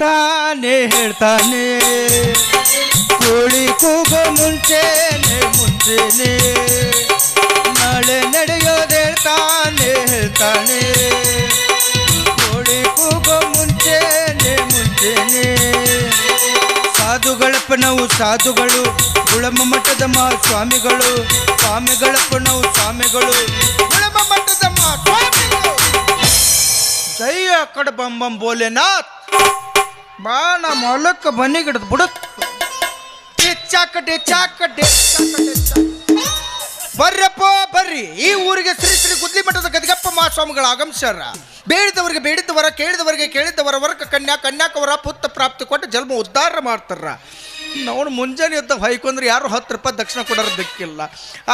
ಹೇಳ್ತಾನೆ ಹೇಳ್ತಾನೆ ಕೋಳಿ ಕೂಗೋ ಮುಂಚೆನೆ ಮುಂಚೆನೆ ನಾಳೆ ನಡೆಯೋದು ಹೇಳ್ತಾನೆ ಹೇಳ್ತಾನೆ ಕೋಳಿ ಕೂಗೋ ಮುಂಚೆನೆ ಮುಂಚೆನೆ ಸಾಧುಗಳಪ್ಪ ನಾವು ಸಾಧುಗಳು ಗುಳಮ ಮಠದ ಸ್ವಾಮಿಗಳು ಸ್ವಾಮಿಗಳಪ್ಪ ನಾವು ಸ್ವಾಮಿಗಳು ಗುಳಮ ಮಠದ ಸ್ವಾಮಿಗಳು ಜೈ ಅಕ್ಕಡ ಬಂಬಂ ಬೋಲೆನಾಥ್ ಬಾ ನಮ್ಮ ಹೊಲಕ್ಕೆ ಬನ್ನಿಗಿಡ್ದು ಬಿಡುತ್ತ ಬರ್ರಪ್ಪ ಬರ್ರಿ ಈ ಊರಿಗೆ ಶ್ರೀ ಶ್ರೀ ಗುದ್ಲಿ ಮಠದ ಗದಿಗಪ್ಪ ಮಹಾಸ್ವಾಮಿಗಳ ಆಗಮಿಸ್ಯಾರ ಬೇಡಿದವರಿಗೆ ಬೇಡಿದವರ ಕೇಳಿದವರಿಗೆ ಕೇಳಿದವರ ವರ್ಗ ಕನ್ಯಾಕವರ ಪುತ್ರ ಪ್ರಾಪ್ತಿ ಕೊಟ್ಟು ಜನ್ಮ ಉದ್ಧಾರ ಮಾಡ್ತಾರ ನಾವು ಮುಂಜಾನೆ ಎದ್ದ ಹೊಯ್ಕೊಂಡ್ರೆ ಯಾರು 10 ರೂಪಾಯಿ ದಕ್ಷಿಣ ಕೊಡೋರು ದಿಕ್ಕಿಲ್ಲ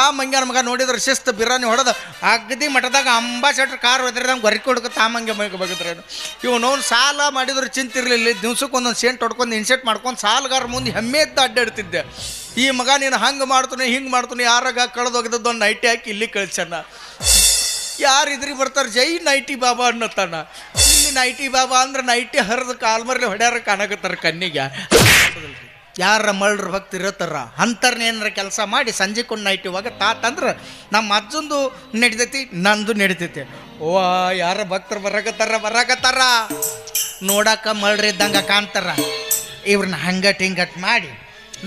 ಆ ಮಂಗ್ಯಾನ ಮಗ ನೋಡಿದ್ರೆ ಶಿಸ್ತು ಬಿರಾನಿ ಹೊಡೆದ ಅಗದಿ ಮಠದಾಗ ಅಂಬಾಸೆಡ್ರ್ ಕಾರ್ ಒದ್ರದಂಗೆ ಗೊರಕೆ ಹುಡುಕುತ್ತೆ ಆ ಮಂಗೆ ಮಗ ಬಗದ್ರೇನು ಇವನವ್ನು ಸಾಲ ಮಾಡಿದ್ರೆ ಚಿಂತಿರ್ಲಿಲ್ಲ ದಿವ್ಸಕ್ಕೆ ಒಂದೊಂದು ಸೆಂಟ್ ಹೊಡ್ಕೊಂಡು ಇನ್ಸೆಟ್ ಮಾಡ್ಕೊಂಡು ಸಾಲಗಾರ ಮುಂದೆ ಹೆಮ್ಮೆ ಎದ್ದು ಅಡ್ಡಾಡ್ತಿದ್ದೆ ಈ ಮಗ ನೀನು ಹಂಗೆ ಮಾಡ್ತಾನೆ ಹಿಂಗೆ ಮಾಡ್ತಾನೆ ಯಾರಾಗ ಕಳೆದೋಗಿದ್ದು ಒಂದು ನೈಟಿ ಹಾಕಿ ಇಲ್ಲಿ ಕಳ್ಸಣ್ಣ ಯಾರು ಇದ್ರಿಗೆ ಬರ್ತಾರೆ ಜೈ ನೈಟಿ ಬಾಬಾ ಅನ್ನತ್ತಾನ ಇಲ್ಲಿ ನೈಟಿ ಬಾಬಾ ಅಂದ್ರೆ ನೈಟಿ ಹರಿದು ಕಾಲ್ಮರ್ಲಿ ಹೊಡ್ಯಾರ ಕಾಣಕತ್ತಾರ ಕಣ್ಣಿಗೆ ಯಾರ ಮಳ್ರ ಭಕ್ತಿ ಇರತ್ತಾರ ಅಂತರ್ನ ಏನಾರ ಕೆಲಸ ಮಾಡಿ ಸಂಜೆಕೊಂಡು ನೈಟ್ ಇವಾಗ ತಾತಂದ್ರೆ ನಮ್ಮ ಅಜ್ಜಂದು ನಡಿತೈತಿ ನಂದು ನಡಿತೈತಿ ಓ ಯಾರ ಭಕ್ತರು ಬರಾಕತ್ತಾರ ನೋಡಾಕ ಮಳ್ರ ಇದ್ದಂಗೆ ಕಾಣ್ತಾರ ಇವ್ರನ್ನ ಹಂಗಟ್ ಹಿಂಗಟ್ ಮಾಡಿ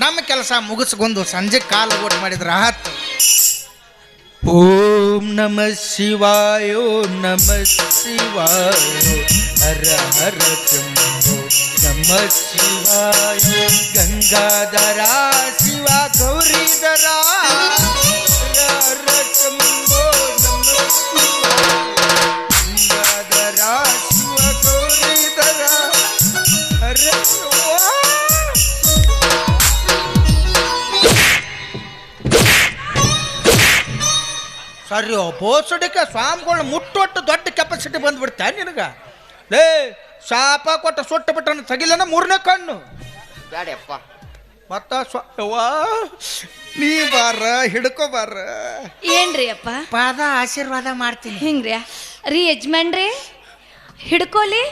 ನಮ್ಮ ಕೆಲಸ ಮುಗಿಸ್ಕೊಂಡು ಸಂಜೆ ಕಾಲು ಒಟ್ಟು ಮಾಡಿದ್ರೆ ಹತ್ತು ಓಂ ನಮ ಶಿವಾಯ ಓಂ ನಮ ಶಿವಾಯ ಹರ ಹರ ಶಂಭೋ ನಮ ಶಿವಾಯ ಗಂಗಾಧರ ಶಿವ ಗೌರೀಧರ ಹರ ಹರ ಶಂಭೋ ನಮ ಶಿವಾಯ ಗಂಗಾಧರ ಶಿವ ಗೌರೀಧರ ಹರ ಸರಿ ಬೋಸಡಿಕೆ ಸ್ವಾಮಿಗಳನ್ನ ಮುಟ್ಟೊಟ್ಟು ದೊಡ್ಡ ಕೆಪಾಸಿಟಿ ಬಂದ್ಬಿಡ್ತಾ ನಿನಗೆ ಲೇ ಶಾಪ ಕೊಟ್ಟ ಸುಟ್ಟು ಬಿಟ್ಟ ತಗಿಲನ 3ನೇ ಕಣ್ಣು ಬ್ಯಾಡಪ್ಪ ಮತ್ತ ನೀ ಬಾರ ಹಿಡ್ಕೋ ಬಾರ ಏನ್ರಿ ಅಪ್ಪ ಪಾದ ಆಶೀರ್ವಾದ ಮಾಡ್ತೀನಿ ಹಿಂಗ್ರಿ ರೀ ಯಜಮಾನ್ರಿ ಹಿಡ್ಕೋಲಿ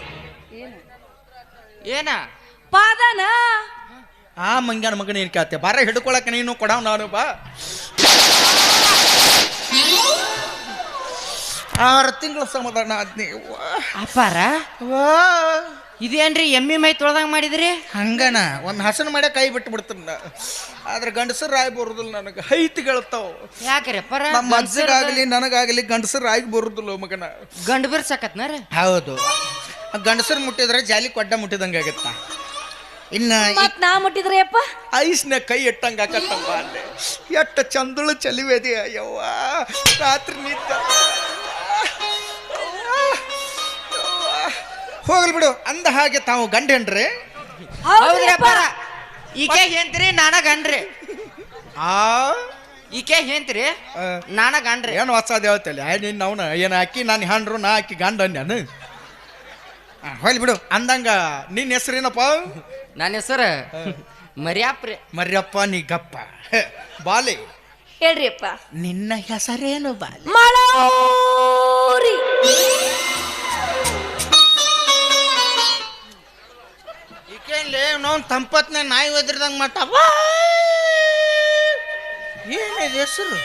ಏನ ಪಾದನ ಆ ಮಂಗ್ಯಾನ ಮಗನ ಏನ್ ಕೇಳ್ತೆ ಬಾರ ಹಿಡ್ಕೊಳಕ್ಕೆ ನೀನು ಕೊಡವ್ ನಾನು ಬಾ 6 ತಿಂಗಳ ಸಮಾಧಾನ ಆದ್ನಿ ಅಪ್ಪಾರ ಇದೇನ್ರಿ ಎಮ್ಮಿ ಮೈ ತೊಳ್ದಂಗೆ ಮಾಡಿದ್ರಿ ಹಂಗನ ಒಂದು ಹಸನ ಮಾಡ್ಯ ಕೈ ಬಿಟ್ಟು ಬಿಡ್ತಾನ ಆದ್ರೆ ಗಂಡಸರು ರಾಯಿ ಬರುದಿಲ್ಲ ನನಗೆ ಹೈತಿ ಗೆಳ್ತಾವ ಯಾಕ್ರಿ ಅಪ್ಪಾರ ನಮ್ಮ ಅಜ್ಜಗಾಗಲಿ ನನಗಾಗಲಿ ಗಂಡಸರು ರಾಯಿ ಬರುದಿಲ್ಲ ಮಗನ ಗಂಡು ಬಿರ್ಸಕತ್ನಾರ ಹೌದು ಗಂಡಸರು ಮುಟ್ಟಿದ್ರೆ ಜಾಲಿ ಕೊಡ್ಡ ಮುಟ್ಟಿದಂಗೆ ಆಗತ್ತ ಇನ್ನ ಮತ್ ನಾ ಮುಟ್ಟಿದ್ರಿ ಅಪ್ಪ ಐಸ್ನ ಕೈ ಎಟ್ಟಂಗ ಆಕತ್ತಪ್ಪ ಅಲ್ಲೇ ಎಟ್ಟ ಚಂದಳು ಚಲಿವೇದಿ ಅಯ್ಯವ್ವ ರಾತ್ರಿ ನಿದ್ದ ಹೋಗ್ಲಿ ಬಿಡು ಅಂದ ಹಾಗೆ ತಾವು ಗಂಡ ಹೆಣ್ರಿ ಹೌದ್ರಿ ಅಪ್ಪಾರ ಈಕೆ ಏನ್ತ್ರಿ ನಾನ ಗಂಡ್ರಿ ಆ ಈಕೆ ಏನ್ತ್ರಿ ನಾನ ಗಂಡ್ರಿ ಏನು ಹೊಸ ದೇವತಲ್ಲಿ ನಿನ್ನ ಅವನ ಏನು ಅಕ್ಕಿ ನಾನು ಹಂಡ್ರು ನಾ ಅಕ್ಕಿ ಗಂಡ ನಾನು ಹೋಗ್ಲಿ ಬಿಡು ಅಂದಂಗ ನಿನ್ನ ಹೆಸರೇನಪ್ಪ ನನ್ನ ಹೆಸರು ಮರ್ಯಾಪ್ರಿ ಮರ್ಯಪ್ಪ ನೀ ಗಪ್ಪ ಬಾಲೆ ಹೇಳ್ರಿ ಅಪ್ಪ ನಿನ್ನ ಹೆಸರೇನು ಬಾಲೆ ಮಳೋರಿ ಈಕೇನ್ಲೇ ನಾವು ತಂಪತ್ನ ನಾಯಿ ಒದ್ರದಂಗೆ ಮಾಡ್ತಾವ ಏನಿದೆ ಹೆಸರು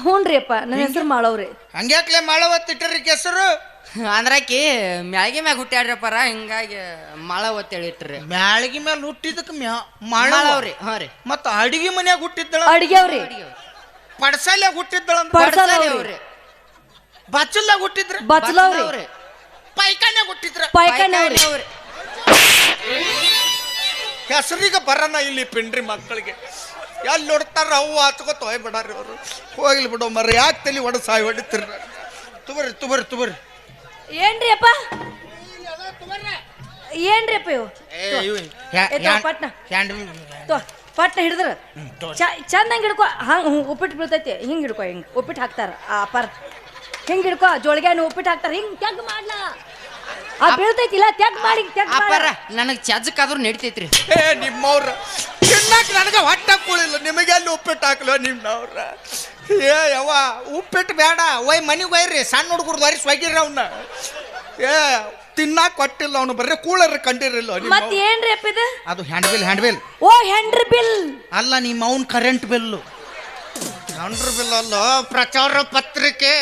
ಹ್ಞೂನ್ರಿ ಅಪ್ಪ ನನ್ನ ಹೆಸರು ಮಾಡವ್ರಿ ಹಂಗ್ಯಾಕ್ಲೆ ಮಾಡವತ್ತಿಟ್ರಿ ಹೆಸರು ಅಂದ್ರಾಕಿ ಮ್ಯಾಗಿ ಮ್ಯಾಗ ಹುಟ್ಟ್ಯಾಡ್ರಪ್ಪಾರ ಹಿಂಗಾಗಿ ಮಳ ಒತ್ತೇಳಿಟ್ರಿ ಮ್ಯಾಳಗಿ ಮೇಲೆ ಹುಟ್ಟಿದಕ್ಕೆ ಮಾಡವ್ರಿ ಹಾ ರೀ ಮತ್ತ ಅಡಿಗೆ ಮನ್ಯಾಗ ಹುಟ್ಟಿದ್ದಳ ಅಡ್ಗ್ಯಾವ್ರಿ ಪಡಸಾಲ್ಯಾಗ ಹುಟ್ಟಿದ್ದಳ ಪಡ್ಸಲವ್ರಿ ಬಚ್ಚಲ್ದಾಗ ಹುಟ್ಟಿದ್ರ ಬಚ್ಚಲವ್ರಿ ಪೈಖಾನ್ಯಾಗ ಹುಟ್ಟಿದ್ರ ಪೈಕಣ್ಣವ್ರಿ ಹೆಸರಿಗೆ ಬರೋಣ ಇಲ್ಲಿ ಪಿಂಡ್ರಿ ಮಕ್ಕಳಿಗೆ ಎಲ್ಲಿ ನೋಡ್ತಾರ ಅವು ಹಚ್ಕೋತ ಹೋಗ್ಬಿಡಾರಿ ಅವರು ಹೋಗ್ಲಿ ಬಿಡೋ ಮರ ಯಾಕೆ ತಲೆ ಒಡ ಸಾಯಿ ಹೊಡಿತೀರ ತುಬರ್ರಿ ಏನ್ರಿ ಅಪ್ಪ ಏನ್ರಿ ಅಪ್ಪ ಇವು ಪಟ್ನ ಪಟ್ನ ಹಿಡಿದ್ರ ಚಂದಂಗೆ ಹಿಡ್ಕೊ ಹಂಗೆ ಉಪ್ಪಿಟ್ಟು ಬೀಳ್ತೈತಿ ಹಿಂಗೆ ಹಿಡ್ಕೊ ಹಿಂಗೆ ಉಪ್ಪಿಟ್ಟು ಹಾಕ್ತಾರ ಆ ಪರ್ ಹಿಂಗೆ ಹಿಡ್ಕೊ ಜೋಳಿಗೆಯನ್ನು ಉಪ್ಪಿಟ್ಟು ಹಾಕ್ತಾರ ಹಿಂಗೆ ತೆಗ್ ಮಾಡ್ಲ ಆ ಬೀಳ್ತೈತಿಲ್ಲ ತೆಗ್ ಮಾಡಿ ತೆಗ್ ಅಪ್ಪಾರ ನನಗೆ ಚಜ್ಜಕ್ಕಾದ್ರೂ ನಡಿತೈತ್ರಿ ಏ ನಿಮ್ಮವ್ರ ತಿನ್ನಕ್ಕೆ ನನಗೆ ಹೊಟ್ಟೆ ಕೂಳಿಲ್ಲ ನಿಮಗೆ ಅಲ್ಲಿ ಉಪ್ಪಿಟ್ಟು ಹಾಕ್ಲೋ ನಿಮ್ಮವ್ರ ಏ ಯವ್ವ ಉಪ್ಪಿಟ್ಟು ಬೇಡ ಒಯ್ ಮನೆಗೆ ಒಯ್ರಿ ಸಣ್ಣ ಹುಡುಗರು ಬಾರಿ ಸ್ವಗಿರಿ ಅವನ್ನ ಏ ತಿನ್ನಾಕ ಕೊಟ್ಟಿಲ್ಲ ಅವನು ಬರೀ ಕೂಳರ್ ಕಂಡಿರಲಿಲ್ಲ ಮತ್ ಏನ್ರಿ ಅಪ್ಪ ಇದು? ಅದು ಹ್ಯಾಂಡ್ ಬಿಲ್ ಓ ಹೆಂಡ್ರಿ ಬಿಲ್. ಅಲ್ಲ ನಿಮ್ಮ ಅವನ್ ಕರೆಂಟ್ ಬಿಲ್ಲು. ಹ್ಯಾಂಡ್ ಬಿಲ್ ಅಲ್ಲ, ಪ್ರಚಾರ ಪತ್ರಿಕೆ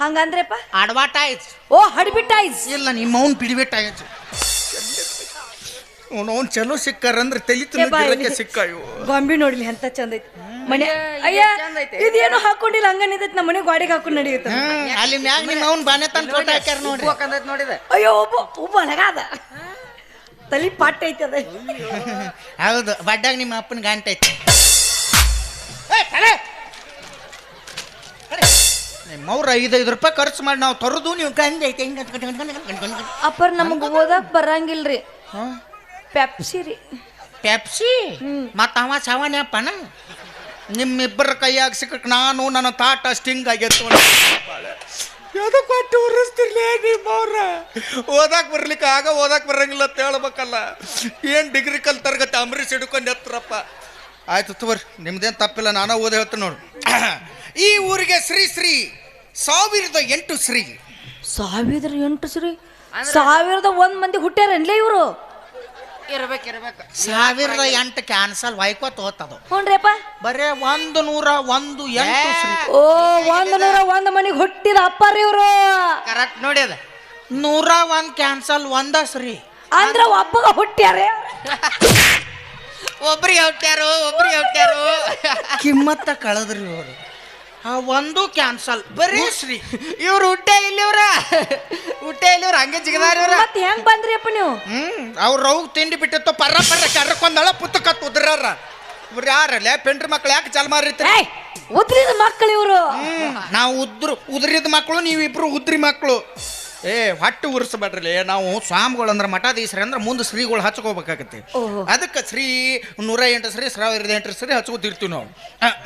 ಹಂಗಂದ್ರಪ್ಪ ಅಡ್ವರ್ಟೈಸ್. ಓ ಅಡ್ವರ್ಟೈಸ್. ಇಲ್ಲ ನಿಮ್ಮ ಅವನ್ ಪಿಡಿಬಿಟ್ಟಾಯ್ತು. ಅವನು ಚಲೋ ಸಿಕ್ಕಾರಂದ್ರೆ ತಲಿ ತಿನ್ನಕ್ಕೆ ಸಿಕ್ಕ ಇವು. ಗೊಂಬಿ ನೋಡ್ಲಿ ಅಂತ ಚಂದ ಐತಿ ಮನೆ. ಅಯ್ಯ ಇದೇನು ಹಾಕೊಂಡಿಲ್ಲ ಹಂಗ ನಿಂತೈತಿ ನಮ್ಮ ಮನೆ ಗಾಡಿಗೆ ಹಾಕೊಂಡು ನಡೆಯುತ್ತ. ಅಲ್ಲಿ ಮ್ಯಾಗ ನಿಮ್ಮ ಅವ್ನ ಬಾನೆ ತಂದು ಫೋಟೋ ಹಾಕ್ಯಾರ ನೋಡಿ. ನೋಡಿದೆ. ಅಯ್ಯೋ ಒಬ್ಬ ಅಲಗಾದ ತಲಿ ಪಾಟ್ ಐತಿ ಅದ. ಹೌದು, ಬಡ್ಡಾಗ ನಿಮ್ಮ ಅಪ್ಪನ ಗಂಟೆ ಐತಿ. ನಿಮ್ಮವ್ರ 5 ರೂಪಾಯಿ ಖರ್ಚು ಮಾಡಿ ನಾವು ತರೋದು ನೀವು ಗಂಜ ಐತೆ. ಅಪ್ಪರ್ ನಮಗ್ ಓದಕ್ ಬರಂಗಿಲ್ರಿ. ಪೆಪ್ಸಿ ರೀ. ಪೆಪ್ಸಿ ಮತ್ತ ಅವ ಸಾವನ್ಯಪ್ಪನ. ನಿಮ್ಮಿಬ್ಬರ ಕೈಯಾಗ ಸಿಕ್ಕ ನಾನು ನನ್ನ ತಾಟ ಸ್ಟಿಂಗ್ ಆಗೈತು. ಕೊಟ್ಟು ಉರಿಸ್ತಿರ್ಲಿ ನಿಮ್ಮವ್ರ. ಓದಾಕ್ ಬರ್ಲಿಕ್ಕೆ ಓದಾಕ್ ಬರಂಗಿಲ್ಲ ಅಂತ ಹೇಳ್ಬೇಕಲ್ಲ. ಏನ್ ಡಿಗ್ರಿ ಕಲ್ ತರಗತಿ ಅಂಬರೀಷ್ ಹಿಡ್ಕೊಂಡು ಎತ್ತರಪ್ಪ. ಆಯ್ತು ತಗೋರಿ, ನಿಮ್ದೇನು ತಪ್ಪಿಲ್ಲ, ನಾನು ಓದಿ ಹೇಳ್ತೀನಿ ನೋಡು. ಈ ಊರಿಗೆ ಶ್ರೀ 1008 ಶ್ರೀ. 1008 ಶ್ರೀ? 1001 ಮಂದಿ ಹುಟ್ಟ್ಯಾರನ್ಲೇ ಇವರು. ಇರ್ಬೇಕು 1008 ಕ್ಯಾನ್ಸಲ್ ವೈಕೋತ್ ಹೋತದು. ಹ್ಞೂನ್ರಿಪ್ಪ. ಬರೇ 101 ಶ್ರೀ. ಓ 101 ಮನಿಗೆ ಹುಟ್ಟಿದ ಅಪ್ಪಾರಿ ಇವರು. ಕರೆಕ್ಟ್ ನೋಡಿ ಅದ. 101 ಕ್ಯಾನ್ಸಲ್ 1 ಶ್ರೀ ಅಂದ್ರ ಒಬ್ಬಗ ಹುಟ್ಟ್ಯಾರೆ. ಒಬ್ರಿಗೆ ಹುಟ್ಟ್ಯಾರು. ಕಿಮ್ಮತ್ತ ಕಳೆದ್ರಿ ಇವರು. ಆ 1 ಕ್ಯಾನ್ಸಲ್ ಬರೀ ಶ್ರೀ. ಇವ್ರು ಹುಟ್ಟೆ ಇಲ್ಲಿ ಹಂಗೆ ಜಿಗದಾರ ಇವ್ರ. ಮತ್ತೆ ಹೆಂಗ್ ಬಂದ್ರಿ ಅಪ್ಪ ನೀವು? ಅವ್ರ ರವ್ ತಿಂಡಿ ಬಿಟ್ಟಿತ್ತು ಪರ್ರ ಕರ್ಕೊಂಡಳ ಪುಸ್ತಕ ಉದ್ರಾರ. ಇವ್ರು ಯಾರಲ್ಲ ಪೆಂಡ್ರ ಮಕ್ಳು ಯಾಕೆ ಚಾಲ್ ಮಾರಿರ್ತೀರಿ? ಉದ್ರಿದ ಮಕ್ಕಳು ಇವರು. ನಾವು ಉದ್ರಿದ ಮಕ್ಕಳು, ನೀವಿಬ್ರು ಉದ್ರಿ ಮಕ್ಕಳು. ಹೊಟ್ಟೆ ಉರ್ಸ್ಬೇಡ್ರಿ. ನಾವು ಸ್ವಾಮಿಗಳಂದ್ರೆ ಮಠಾಧೀಶರು ಅಂದ್ರೆ ಮುಂದೆ ಶ್ರೀಗಳು ಹಚ್ಕೋಬೇಕಾಗತ್ತೆ. ಅದಕ್ಕೆ ಶ್ರೀ 108 ಶ್ರೀ 1008 ಶ್ರೀ ಹಚ್ಕೋತಿರ್ತೀವಿ ನಾವು.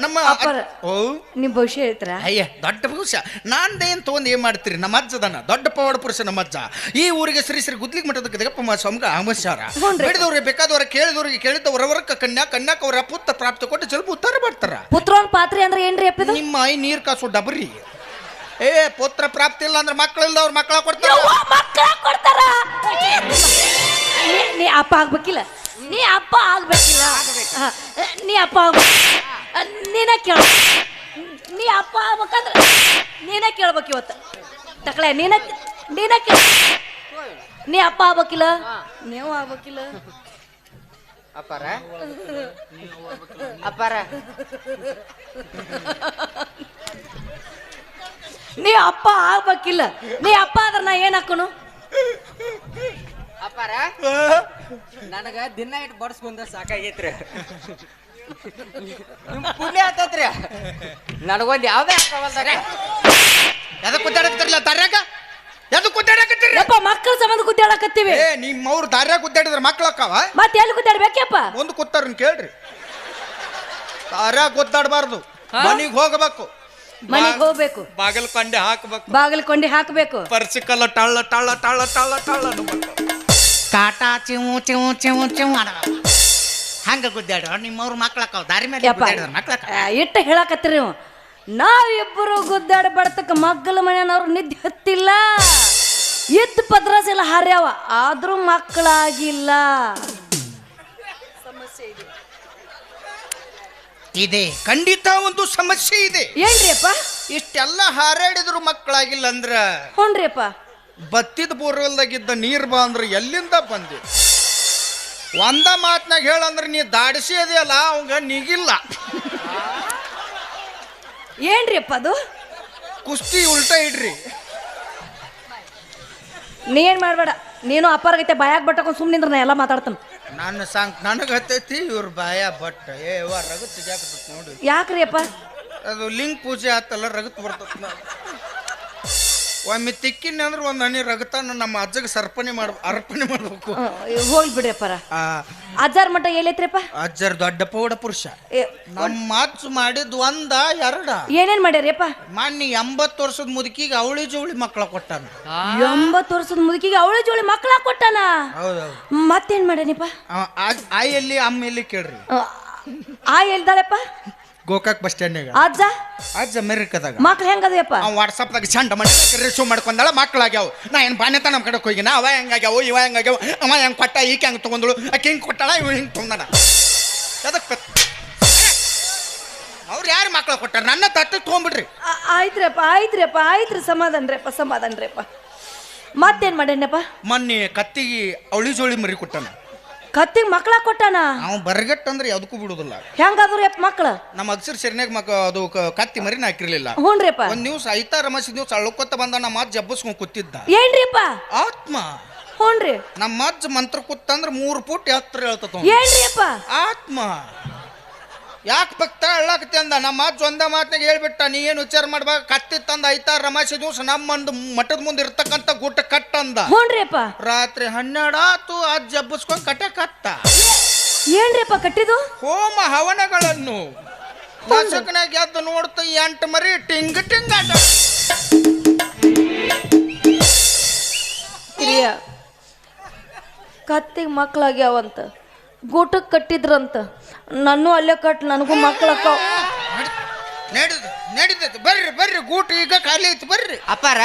ನಮ್ಮ ನಿಮ್ ಭವಿಷ್ಯ ಹೇಳ್ತಾರ? ಅಯ್ಯ ದೊಡ್ಡ ಭವಿಷ್ಯ ನಾನ್ದೇನ್ ತಗೊಂಡ್ ಏನ್ ಮಾಡ್ತೀರಿ? ನಮ್ಮ ಅಜ್ಜದನ ದೊಡ್ಡ ಪವಾಡ ಪುರುಷ ನಮ್ಮ ಅಜ್ಜ. ಈ ಊರಿಗೆ ಶ್ರೀ ಗುದ್ಲಿಗ್ ಮಠದ ಗದಗಪ್ಪ ಸ್ವಾಮಿಗೆ ಆಮಸ್ಯಾರ. ಬೇಡಿದವ್ರಿಗೆ ಬೇಕಾದವ್ರ ಕೇಳಿದವ್ರಿಗೆ ಕೇಳಿದವರವರ್ಕ ಕನ್ಯಾಕವರ ಪುತ್ರ ಪ್ರಾಪ್ತಿ ಕೊಟ್ಟು ಸ್ವಲ್ಪ ಉತ್ತರ ಮಾಡ್ತಾರ. ಪುತ್ರೋನ್ ಪಾತ್ರೆ ಅಂದ್ರೆ ಏನ್ರಿ ಅಪ್ಪ? ನಿಮ್ಮ ಐ ನೀರ್ ಕಾಸು ಡಬರಿ. ಪುತ್ರ ಪ್ರಾಪ್ತಿ ಇಲ್ಲ ಅಂದ್ರೆ ಮಕ್ಕಳಿಲ್ಲ, ಅವ್ರ ಮಕ್ಕಳ ಕೊಡ್ತಾರ. ನೀ ಅಪ್ಪ ಆಗ್ಬೇಕಿಲ್ಲ. ನೀ ಅಪ್ಪ ಆಗ್ಬೇಕಿಲ್ಲ. ನೀನ ಕೇಳ. ನೀ ಅಪ್ಪ ಆಗ್ಬೇಕಂದ್ರೆ ನೀನ ಕೇಳ್ಬೇಕು ಇವತ್ತು. ತಕಳೆ ನೀನ ಕೇಳ. ನೀ ಅಪ್ಪ ಆಗ್ಬೇಕಿಲ್ಲ, ನೀವು ಆಗ್ಬೇಕಿಲ್ಲ. ಅಪ್ಪಾರ ನೀ ಅಪ್ಪ ಆಗ್ಬೇಕಿಲ್ಲ. ನೀ ಅಪ್ಪ ಆದ್ರ ನಾ ಏನ್ ಹಾಕೋನು? ಅಪ್ಪಾರ ನನಗ ದಿನ ಇಟ್ಟು ಬಡ್ಸ್ಕೊಂಡ ಸಾಕಾಗೈತ್ರಿ. ನಿಮ್ ಪುಣ್ಯ ಆತತ್ರಿ. ನನಗೊಂದು ಯಾವ್ದೇ ಹಾಕವಲ್ದಾರ. ಎದಕ್ ಗುದ್ದಾಡಕತ್ತಿರಲ್ಲ ದಾರ್ಯಾಗ? ಎದಕ್ ಗುದ್ದಾಡಕತ್ತೀರಿ? ಮಕ್ಕಳ ಸಂಬಂಧ ಗುದ್ದಾಡಕತ್ತೀವಿ. ನಿಮ್ಮವ್ರು ದಾರ್ಯಾಗ ಗುದ್ದಾಡಿದ್ರ ಮಕ್ಳು ಅಕ್ಕಾವ? ಮತ್ತೆ ಎಲ್ಲಿ ಗುದ್ದಾಡ್ಬೇಕಪ್ಪ? ಮುಂದೆ ಕೂತಾರನ್ ಕೇಳ್ರಿ. ದಾರ್ಯಾಗ ಗುದ್ದಾಡಬಾರ್ದು, ಮನಿಗ್ ಹೋಗಬೇಕು. ಮನೆಗೆ ಹೋಗ್ಬೇಕು, ಬಾಗಿಲು ಹಾಕಬೇಕು, ಪರ್ಸಿಕಲ್ಲ ಟಳ್ಳ ಟಳ್ಳ ಟಳ್ಳ ಟಳ್ಳ ಟಳ್ಳ ಕಾಟ ಚಿವು ಹಂಗ ಗುದ್ದಾಡ. ನಿಮ್ಮವ್ರ ಮಕ್ಳಕ್ಕ ದಾರಿ ಮೇಲೆ ಮಕ್ಳಕ್ಕ ಇಟ್ಟ ಹೇಳಕತ್ತೀರಿ ನೀವು. ನಾವಿಬ್ಬರು ಗುದ್ದಾಡ ಬಡತಕ್ಕ ಮಗ್ಗಲ ಮನೆಯವ್ರು ನಿದ್ದೆ ಹತ್ತಿಲ್ಲ. ಎದ್ದು ಪದ್ರಾಸ್ ಎಲ್ಲ ಹಾರ್ಯಾವ, ಆದ್ರೂ ಮಕ್ಕಳಾಗಿಲ್ಲ. ಸಮಸ್ಯೆ ಇದೆ, ಖಂಡಿತ ಒಂದು ಸಮಸ್ಯೆ ಇದೆ. ಏನ್ರಿ ಅಪ್ಪ? ಇಷ್ಟೆಲ್ಲ ಹಾರಾಡಿದ್ರು ಮಕ್ಕಳಾಗಿಲ್ಲ ಅಂದ್ರ ಹ್ಞೂನ್ರಿ ಅಪ್ಪ. ಬತ್ತಿದ ಬೋರ್ವೆಲ್ದಾಗಿದ್ದ ನೀರ್ ಬಾ ಅಂದ್ರೆ ಎಲ್ಲಿಂದ ಬಂದಿ? ಒಂದ ಮಾತ್ನಾಗ ಹೇಳಂದ್ರೆ ನೀ ದಾಡಿಸಿ ಅದೆಯಲ್ಲ ಅವಂಗ ನೀಗಿಲ್ಲ. ಏನ್ರಿ ಅಪ್ಪ ಅದು? ಕುಸ್ತಿ ಉಲ್ಟಾ ಇಡ್ರಿ. ನೀ ಏನ್ ಮಾಡ್ಬೇಡ, ನೀನು ಅಪ್ಪಾರ್ಗೈತೆ ಬಾಯಾಗ ಬಟ್ಟಕೊಂಡು ಸುಮ್ಮನಿಂದ್ರ ನಾ ಎಲ್ಲ ಮಾತಾಡ್ತಾನ. ನನಗೆ ಹತ್ತೈತಿ ಇವ್ರ ಬಾಯ ಬಟ್ಟ ರಗತ್ ನೋಡಿ. ಯಾಕ್ರಿ ಅಪ್ಪ? ಅದು ಲಿಂಗ ಪೂಜೆ ಆತಲ್ಲ, ರಗತ್ ಬರ್ತದ. ಒಮ್ಮೆ ತಿಕ್ಕಿನ ಅಂದ್ರೆ ಒಂದ್ ಹನಿ ರಗತಾನ ನಮ್ಮ ಅಜ್ಜಗೆ ಅರ್ಪಣೆ ಮಾಡ್ಬೇಕು. ಹೋಗ್ಲಿ ಬಿಡ್ರಿ ಅಪ್ಪಾರ. ಅಜ್ಜಾರ್ ಮಠ ಎಲ್ಲೈತ್ರಿಪ್ಪ? ಅಜ್ಜರ್ ದೊಡ್ಡ ಪೌಡ ಪುರುಷ. ನಮ್ಮ ಅಜ್ಜ ಮಾಡಿದ್ 1 2 ಏನೇನ್ ಮಾಡ್ಯಾರಿಪ್ಪ? ಮೊನ್ನೆ 80 ವರ್ಷದ ಮುದುಕಿಗೆ ಅವಳಿ ಜೋಳಿ ಮಕ್ಕಳ ಕೊಟ್ಟಾನ. 80 ವರ್ಷದ ಮುದುಕಿಗೆ ಅವಳಿ ಜೋಳಿ ಮಕ್ಕಳ ಕೊಟ್ಟಾನ? ಹೌದೌದು. ಮತ್ತೇನ್ ಮಾಡ್ಯಾನಿಪ್ಪ? ಆಯಿ ಎಲ್ಲಿ ಅಮ್ಮ ಎಲ್ಲಿ ಕೇಳ್ರಿ. ಎಲ್ದಾಳಪ್ಪ? ಗೋಕಾಕ್ ಬಸ್ ಸ್ಟ್ಯಾಂಡ್ನಾಗ ಅಜ್ಜ ಅಜ್ಜ ಅಮೆರಿಕದಾಗ ಮಕ್ಳು ಹೆಂಗದಯಪ್ಪ ಅವ್ ವಾಟ್ಸಪ್ದಾಗ ಚಂಡ ಮಾಡಿ ರಿಸೀವ್ ಮಾಡ್ಕೊಂಡಾಳ ಮಕ್ಕಳಾಗ್ಯಾವ ನಾ ಏನು ಬಾನ್ಯತ ನಮ್ಮ ಕಡೆಗೆ ಹೋಗಿನ ಅವ ಹೆಂಗಾಗ್ಯಾವ ಇವ ಹೆಂಗಾಗ್ಯಾವ ಅವ ಹೆಂಗೆ ಕೊಟ್ಟ ಈಕೆ ಹೆಂಗೆ ತೊಗೊಂಡಳು ಆಕೆ ಹಿಂಗೆ ಕೊಟ್ಟಾಳ ಇವ ಹಿಂಗೆ ತೊಗೊಂಡಾನ ಅದಕ್ಕೆ ಅವ್ರು ಯಾರು ಮಕ್ಳು ಕೊಟ್ಟಾರ ನನ್ನ ತಟ್ಟು ತೊಗೊಂಬಿಡ್ರಿ ಆಯ್ತ್ರಿ ಸಮಾಧಾನ್ರಿಪ್ಪ ಮತ್ತೇನ್ ಮಾಡೇನಪ್ಪ ಮೊನ್ನೆ ಕತ್ತಿಗೆ ಅವಳಿ ಜೋಳಿ ಮರಿ ಕೊಟ್ಟಾನ ಕತ್ತಿಗೆ ಮಕ್ಳ ಕೊಟ್ಟಾನ ಅವ್ ಬರಗಟ್ಟ ಅಂದ್ರೆ ಯಾವುದಕ್ಕೂ ಬಿಡುದಿಲ್ಲ ಹೆಂಗಾದ್ರು ಯಪ್ಪ ಮಕ್ಳ ನಮ್ಮ ಅಕ್ಷರ ಸರಿನಾಗ ಅದು ಕತ್ತಿ ಮರಿನ ಹಾಕಿರ್ಲಿಲ್ಲ ಹ್ಞೂನ್ರಿಪ್ಪ ಒಂದ್ ದಿವ್ಸ ಐತಾರ ರಮಸಿ ದಿವ್ಸ ಅಳ್ಕೊತ ಬಂದ ನಮ್ಮ ಅಜ್ಜ ಹಬ್ಬಸ್ಕೊಂಡ್ ಕೂತಿದ್ದ ಏನ್ರಿಪ್ಪ ಆತ್ಮ ಹ್ಞೂನ್ರಿ ನಮ್ಮ ಅಜ್ಜ ಮಂತ್ರ ಕೂತಂದ್ರ 3 ಫುಟ್ ಎತ್ತರ ಹೇಳ್ತತ ಏನ್ರಿಪ್ಪ ಆತ್ಮ ಯಾಕೆ ಭಕ್ತ ಅಳ್ಳಾಕತಿ ಅಂದ ನಮ್ಮ ಅಜ್ಜ ಒಂದ ಮಾತ್ನಾಗ ಹೇಳ್ಬಿಟ್ಟ ನೀ ಏನು ವಿಚಾರ ಮಾಡ್ಬಾಗ ಕತ್ತಿ ತಂದ ಐತಾರ ರಮಾಸಿ ದಿವ್ಸ ನಮ್ಮಂದು ಮಠದ ಮುಂದೆ ಇರ್ತಕ್ಕಂಥ ಗುಟ್ಟ ಕಟ್ಟ ಅಂದ ಹ್ಞೂನ್ರಿಪ್ಪ ರಾತ್ರಿ 12 ಆತು ಅಜ್ಜ ಹಬ್ಬಸ್ಕೊಂಡ್ ಕಟ್ಟೆ ಕತ್ತ ಏನ್ರಿಪ್ಪ ಕಟ್ಟಿದು ಹೋಮ ಹವನಗಳನ್ನು ದಶಕನಾಗ ಎದ್ದು ನೋಡ್ತ 8 ಮರಿ ಟಿಂಗ್ ಟಿಂಗ್ ಆಟ ಹಿರಿಯ ಕತ್ತಿಗೆ ಮಕ್ಳಾಗ್ಯಾವಂತ ಗೂಟಕ್ಕೆ ಕಟ್ಟಿದ್ರಂತ ನಾನು ಅಲ್ಲೇ ಕಟ್ ನನಗೂ ಮಕ್ಳಕ್ಕ ನಡೀತೈತಿ ಬರ್ರಿ ಗೂಟ ಈಗ ಖಾಲಿ ಐತಿ ಬರ್ರಿ ಅಪ್ಪಾರ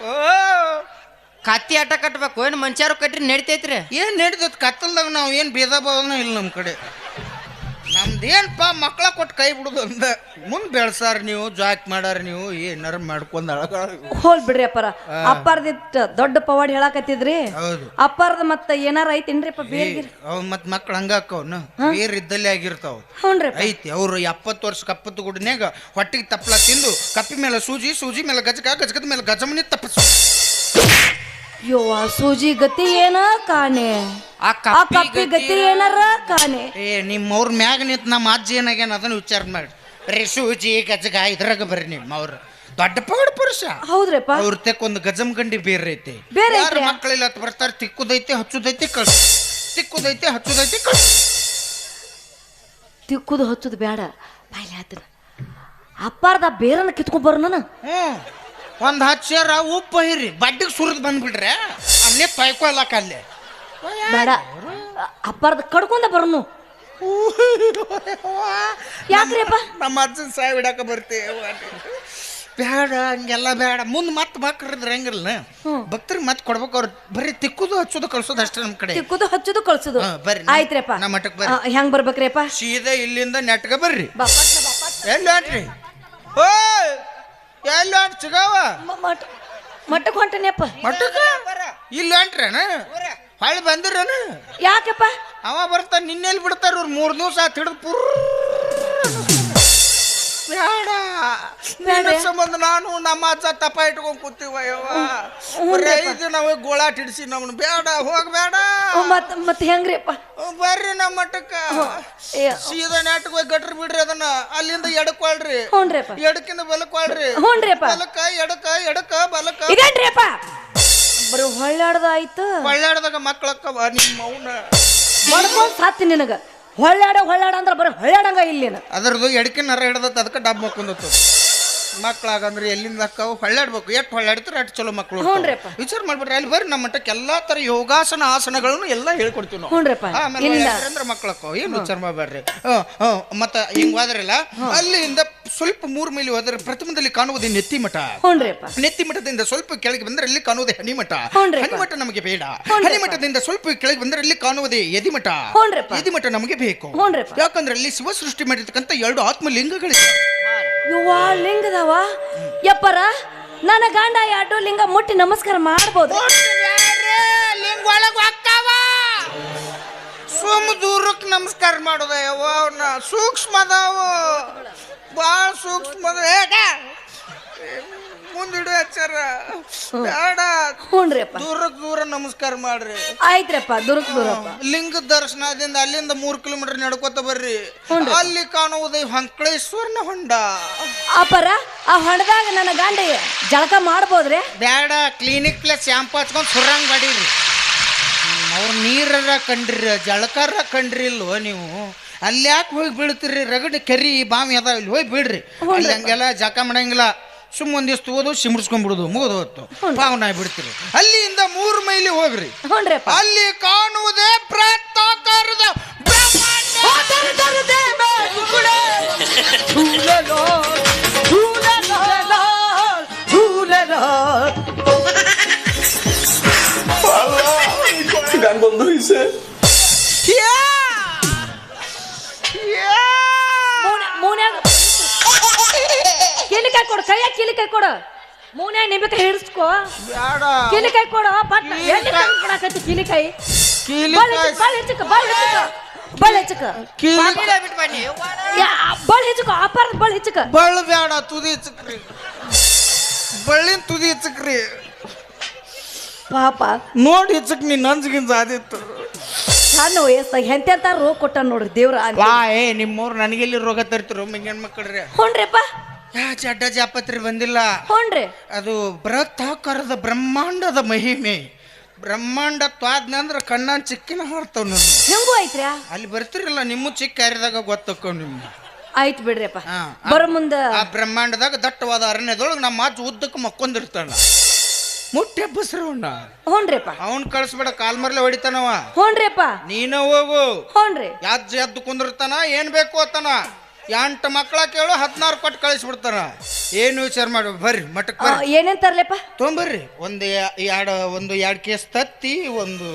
ಓ ಕತ್ತಿ ಆಟ ಕಟ್ಬೇಕು ಏನು ಮನುಷ್ಯರು ಕಟ್ರಿ ನಡಿತೈತ್ರಿ ಏನ್ ನಡೀತೈತಿ ಕತ್ತಲ್ದಾಗ ನಾವು ಏನು ಭೇದ ಭಾವನ ಇಲ್ಲ ನಮ್ಮ ಕಡೆ ನಮ್ದೇನ್ಪ ಮಕ್ಳ ಕೊಟ್ಟು ಕೈ ಬಿಡುದು ಅಂದ ಮುಂದೆ ಬೆಳ್ಸಾರ ನೀವು ಜಾಕ್ ಮಾಡಾರ ನೀವು ಏನಾರ ಮಾಡ್ಕೊಂಡ್ ಹೋಲ್ ಬಿಡ್ರಿ ಅಪ್ಪಾರ್ದಿಟ್ಟ ದೊಡ್ಡ ಪವಾಡ್ ಹೇಳಾಕತ್ತಿದ್ರಿ ಹೌದು ಅಪ್ಪಾರ್ದ ಮತ್ತ ಏನಾರ ಐತೇನ್ರಿಪ್ಪ ಬೇರೆ ಅವ್ ಮತ್ ಮಕ್ಳು ಹಂಗಾಕವ್ನ ಬೇರೆ ಇದ್ದಲ್ಲಿ ಆಗಿರ್ತಾವ ಹ್ಞೂನ್ರಿ ಐತಿ ಅವ್ರು 70 ವರ್ಷ ಕಪ್ಪತ್ತು ಗುಡ್ನ್ಯಾಗ ಹೊಟ್ಟಿಗೆ ತಪ್ಪಲ ತಿಂದು ಕಪ್ಪಿ ಮೇಲೆ ಸೂಜಿ ಮೇಲೆ ಗಜಕದ ಮೇಲೆ ಗಜಮನಿ ತಪ್ಪಸು ಯವ್ವ ಸೂಜಿ ಗತಿ ಏನ ಕಾಣೆ ಆ ಕಪ್ಪಿ ಗತಿ ಏನಾರ ಕಾಣೆ ನಿಮ್ಮವ್ರ ಮ್ಯಾಗ ನಿಂತ ನಮ್ಮ ಅಜ್ಜ ಏನಾಗ್ಯಾನ ಅದನ್ನ ವಿಚಾರ ಮಾಡಿ ಬರೀ ಸೂಜಿ ಗಜಗ ಇದ್ರಾಗ ಬರ್ರಿ ನಿಮ್ಮವ್ರ ದೊಡ್ಡ ಪವಾಡ ಪುರುಷ ಹೌದ್ರಪ್ಪ ಅವ್ರ ತೆಕ್ಕೊಂದು ಗಜಮ್ ಗಂಡಿ ಬೇರೆ ಐತಿ ಬೇರೆ ಯಾರ ಮಕ್ಕಳಿಲ್ಲ ಅಂತ ಬರ್ತಾರ ತಿಕ್ಕುದೈತಿ ಹಚ್ಚುದೈತಿ ಕಳ್ಸ ತಿಕ್ಕುದೈತಿ ಹಚ್ಚುದೈತಿ ಕಳ್ಸ ತಿಕ್ಕುದು ಹಚ್ಚುದು ಬೇಡ ಬಾಯ್ಲಿ ಆತನ ಅಪ್ಪಾರ್ದ ಬೇರನ್ನ ಕಿತ್ಕೊಂಡ್ ಬರು ನಾನು ಒಂದ್ 10 ಸೇರ ಉಪ್ಪು ಹಿರಿ ಬಡ್ಡಿಗೆ ಸುರಿದ್ ಬಂದ್ಬಿಟ್ರೆ ಅನ್ನೇ ತೊಯ್ಕೊಲ್ಲಕ ಅಲ್ಲೇ ಬೇಡ ಅಪ್ಪಾರ್ದ ಕಡ್ಕೊಂಡ ಬರೋನು ಯಾಕ್ರಿಪ್ಪ ನಮ್ಮ ಅಜ್ಜನ ಸಾಯ್ ಬಿಡಾಕ ಬರ್ತೇವೆ ಬೇಡ ಹಂಗೆಲ್ಲ ಬೇಡ ಮುಂದೆ ಮತ್ತೆ ಮಕ್ಕಳಿದ್ರೆ ಹೆಂಗಿಲ್ಲ ಭಕ್ತರಿಗೆ ಮತ್ತೆ ಕೊಡ್ಬೇಕು ಅವ್ರು ಬರೀ ತಿಕ್ಕುದು ಹಚ್ಚೋದು ಕಳ್ಸೋದು ಅಷ್ಟೇ ನಮ್ಮ ಕಡೆ ತಿಕ್ಕುದು ಹಚ್ಚುದು ಕಳ್ಸುದು ಬರ್ರಿ ಆಯ್ತ್ರಿಪ್ಪ ನಮ್ಮ ಮಠಕ್ಕೆ ಬರ್ರಿ ಹೆಂಗ್ ಬರ್ಬೇಕ್ರಿಪ್ಪ ಸೀದಾ ಇಲ್ಲಿಂದ ನೆಟ್ಗ ಬರ್ರಿ ಎಲ್ಲಿ ಹೊಂಟ್ರಿ ಓ ಎಲ್ಲಿ ಹೊಂಟ್ ಸಿಗಾವ ಮಟ್ಟಕ್ಕೆ ಹೊಂಟನೆಪ್ಪ ಮಠಕ್ಕೆ ಇಲ್ಲಿ ಹೊಂಟ್ರೇನ ಹೊಳ್ಳಿ ಬಂದಿರೇನ ಯಾಕಪ್ಪ ಅವ ಬರ್ತಾನ ನಿನ್ನೆಲ್ಲಿ ಬಿಡ್ತಾರ ಇವ್ರು 3 ದಿವಸ ಆತ್ ಹಿಡಿದು ಪುರ್ ಬೇಡ ಸಂಬಂಧ ನಾನು ನಮ್ಮ ಅಜ್ಜ ತಪ್ಪ ಇಟ್ಕೊಂಡ್ ಕೂತೀವ 5 ದಿನ ಹೋಗಿ ಗೋಳಾಟ ಹಿಡಿಸಿ ನಮ್ಮನ್ನ ಬೇಡ ಹೋಗ್ಬೇಡ ಮತ್ತೆ ಹೆಂಗ್ರಿಪ್ಪ ಬರ್ರಿ ನಮ್ಮ ಮಠಕ್ಕ ಸೀದಾ ನಾಟಕ ಹೋಗಿ ಗಟ್ರ ಬಿಡ್ರಿ ಅದನ್ನ ಅಲ್ಲಿಂದ ಎಡಕ್ಕೊಳ್ರಿ ಎಡಕ್ಕಿಂದ ಬಲಕ್ಕೊಳ್ರಿ ಬಲಕ್ಕ ಎಡಕ ಬಲಕ್ಕ ಇದೇನ್ರಿಪ್ಪ ಬರೀ ಹೊಳ್ಳಾಡ್ದ ಆಯ್ತು ಹೊಳ್ಳಾಡ್ದಾಗ ಮಕ್ಕಳಕ್ಕ ನಿಮ್ಮ ಮೌನ ಮಾಡ್ಕೊಂಡ್ ಸಾತಿ ನಿನಗ ಹೊಳ್ಳಾಡ ಅಂದ್ರೆ ಬರೀ ಹೊಳ್ಳಾಡಂಗ ಇಲ್ಲೇನ ಅದ್ರದ್ದು ಎಡಕಿನ ನರ ಹಿಡ್ದತ್ತ ಅದಕ್ಕೆ ಡಬ್ ಮಕ್ಕೊಂದತ್ತು ಮಕ್ಳಾಗಂದ್ರೆ ಎಲ್ಲಿಂದ ಅಕ್ಕಾವು ಹೊಳ್ಳಾಡ್ಬೇಕು ಎಷ್ಟು ಹೊಳ್ಳಾಡ್ತಾರೆ ಅಷ್ಟು ಚಲೋ ಮಕ್ಕಳು ವಿಚಾರ ಮಾಡ್ಬಿಟ್ರೆ ಅಲ್ಲಿ ಬರ್ರಿ ನಮ್ಮ ಮಟ್ಟಕ್ಕೆ ಎಲ್ಲಾ ತರ ಯೋಗಾಸನ ಆಸನಗಳನ್ನು ಎಲ್ಲ ಹೇಳ್ಕೊಡ್ತೀವಿ ನಾವು ಆಮೇಲೆ ಅಂದ್ರೆ ಮಕ್ಕಳಕ್ಕ ಏನು ವಿಚಾರ ಮಾಡ್ಬೇಡ್ರಿ ಮತ್ತ ಹಿಂಗ್ ಹೋದ್ರಲ್ಲ ಅಲ್ಲಿಂದ ಸ್ವಲ್ಪ 3 ಮೈಲಿ ಹೋದ್ರೆ ಪ್ರಥಮದಲ್ಲಿ ಕಾಣುವುದೇ ನೆತ್ತಿ ಮಠ ನೆತ್ತಿ ಮಠದಿಂದ ಸ್ವಲ್ಪ ಕೆಳಗೆ ಬಂದ್ರೆ ಅಲ್ಲಿ ಕಾಣುವುದೇ ಹನಿಮಠ ಹನಿಮಠ ನಮಗೆ ಬೇಡ ಹನಿಮಠದಿಂದ ಸ್ವಲ್ಪ ಕೆಳಗೆ ಬಂದ್ರೆ ಅಲ್ಲಿ ಕಾಣುವುದೇ ಯದಿಮಠ ಯದಿಮಠ ನಮಗೆ ಬೇಕು ಯಾಕಂದ್ರೆ ಅಲ್ಲಿ ಶಿವ ಸೃಷ್ಟಿ ಮಾಡಿರ್ತಕ್ಕಂಥ 2 ಆತ್ಮಲಿಂಗಗಳಿವೆ ಯುವ ಲಿಂಗದವ ಯಪ್ಪರ ನನ್ನ ಗಂಡ 2 ಲಿಂಗ ಮುಟ್ಟಿ ನಮಸ್ಕಾರ ಮಾಡ್ಬೋದು ಲಿಂಗ ಒಳಗ ಹಾಕ್ತಾವ ಸುಮ್ ದೂರಕ್ಕೆ ನಮಸ್ಕಾರ ಮಾಡೋದ ಅವನ್ನ ಸೂಕ್ಷ್ಮ ಅದಾವ ಭಾಳ ಸೂಕ್ಷ್ಮ ಮುಂದಿಡು ಹಚ್ಚಾರ ಬೇಡ ದೂರ ನಮಸ್ಕಾರ ಮಾಡ್ರಿ ಆಯ್ತ್ರಪ್ಪ ದೂರಪ್ಪ ಲಿಂಗ ದರ್ಶನದಿಂದ ಅಲ್ಲಿಂದ 3 ಕಿಲೋಮೀಟರ್ ನಡ್ಕೋತ ಬರ್ರಿ ಅಲ್ಲಿ ಕಾಣುವುದೇ ಹೊಂಕಳೇಶ್ವರನ ಹೊಂಡ ಅಪ್ಪರ ಆ ಹೊಂಡದಾಗ ನನ್ನ ಗಂಡ ಜಳಕ ಮಾಡ್ಬೋದ್ರಿ ಬೇಡ ಕ್ಲಿನಿಕ್ ಪ್ಲಸ್ ಶಾಂಪು ಹಚ್ಕೊಂಡು ಸುರಂಗ್ ಬಡೀರಿ ಅವ್ರ ನೀರರ ಕಂಡ್ರಿ ಜಳಕಾರ ಕಂಡ್ರಿ ಇಲ್ವೋ ನೀವು ಅಲ್ಲಿ ಯಾಕೆ ಹೋಗಿ ಬೀಳ್ತೀರಿ ರಗಡೆ ಕೆರಿ ಬಾವಿ ಅದಾವ ಇಲ್ಲಿ ಹೋಗಿ ಬೀಳ್ರಿ ಅಲ್ಲಿ ಹಂಗೆಲ್ಲ ಜಳಕ ಮಾಡಂಗಿಲ್ಲ ಸುಮ್ಮ ಒಂದಿಷ್ಟು ತಗೋದು ಸಿಮ್ರಿಸ್ಕೊಂಡ್ಬಿಡುದು ಮುಗಿದು ಹೊತ್ತು ಪಾವನ ಬಿಡ್ತೀರಿ ಅಲ್ಲಿಂದ 3 ಮೈಲಿ ಹೋಗ್ರಿ ಅಲ್ಲಿ ಕಾಣುವುದೇ ಬೃಹತ್ತಾಕಾರದ ಮೂನ್ಯಾಗ ಕೀಲಿಕಾಯಿ ಕೊಡು, ಕೈಯಾಗ ಕೀಲಿಕಾಯಿ ಕೊಡು. ಮೂನ್ಯಾಗ ನಿಂಬೆಕಾಯಿ ಹಿಡಿಸ್ಕೋ, ಬ್ಯಾಡ ಕೀಲಿಕಾಯಿ ಕೊಡು. ಪಟ್ನ ಎಲ್ಲಿ ಕೊಡಾಕತ್ತಿ ಕೀಲಿಕಾಯಿ? ಬಾಳ್ ಹೆಚ್ಚಕ ಬಾಳ್ ಹೆಚ್ಚಕ ಬಿಟ್ಟು ಬನ್ನಿ ಬಾಳ್ ಹೆಚ್ಚಕ ಅಪಾರ ಬಾಳ್ ಹೆಚ್ಚಕ. ಬಳ್ಳ ಬ್ಯಾಡ, ತುದಿ ಹೆಚ್ಚಕ್ರಿ, ಬಳ್ಳಿನ ತುದಿ ಹೆಚ್ಚಕ್ರಿ. ಪಾಪ ನೋಡಿ ಹೆಚ್ಚಕ್ ನೀನ್ ನಂಜಗಿಂದ ಆದಿತ್ತು. ಸಣ್ಣ ವಯಸ್ಸಾಗ ಎಂತೆಂತ ರೋಗ ಕೊಟ್ಟ ನೋಡ್ರಿ ದೇವ್ರ. ವಾ ಏ ನಿಮ್ಮವ್ರು ನನಗೆಲ್ಲಿ ರೋಗ ತರ್ತಿರು ಮಂಗನ್ ಮಕ್ಕಳ್ರಿ. ಹುನ್ರಿಪ್ಪ, ಚಡ್ಡ ಜಾಪತ್ರಿ ಬಂದಿಲ್ಲ. ಹುನ್ರಿ, ಅದು ಬೃಹತ್ತಾಕಾರದ ಬ್ರಹ್ಮಾಂಡದ ಮಹಿಮೆ. ಬ್ರಹ್ಮಾಂಡ ತ್ವಾದ್ನಂದ್ರ ಕಣ್ಣ ಚಿಕ್ಕಿನ ಹಾರ್ತಾವ ನೋಡಿ. ಹೆಂಗೂ ಐತ್ರಿ. ಅಲ್ಲಿ ಬರ್ತಿರಲ್ಲ ನಿಮ್ಮ ಚಿಕ್ಕ ಹಾರಿದಾಗ ಗೊತ್ತಕ್ಕವ್ ನಿಮ್ಮ. ಆಯ್ತು ಬಿಡ್ರಿಪ್ಪ, ಬರ ಮುಂದ ಆ ಬ್ರಹ್ಮಾಂಡದಾಗ ದಟ್ಟವಾದ ಅರಣ್ಯದೊಳಗೆ ನಮ್ಮ ಮಾತು ಉದ್ದಕ್ಕೆ ಮಕ್ಕೊಂದಿರ್ತಾನ. ಮುಟ್ಟಿ ಹಬ್ಬಸ್ರವಣ್ಣ. ಹುನ್ರಿಪ್ಪ, ಅವನ್ ಕಳ್ಸ್ಬೇಡ, ಕಾಲ್ ಮರ್ಲೆ ಹೊಡಿತಾನವ. ಹುನ್ರಿಪ್ಪ, ನೀನ ಹೋಗು. ಹುನ್ರಿ, ಎದ್ದು ಕುಂದಿರ್ತಾನ, ಏನ್ ಬೇಕು ಅತ್ತಾನ. 8 ಮಕ್ಕಳ ಕೇಳು 16 ಕೊಟ್ಟು ಕಳಿಸ್ಬಿಡ್ತಾನ. ಏನು ವಿಚಾರ ಮಾಡಿ ಬರ್ರಿ ಮಠಕ್ಕೆ ಬರ್ರಿ. ಏನೇನ್ ತರ್ಲೆಪ್ಪ? ತೊಂಬರ್ರಿ. ಒಂದು ಎರಡು ಕೇಸ್ ತತ್ತಿ, ಒಂದು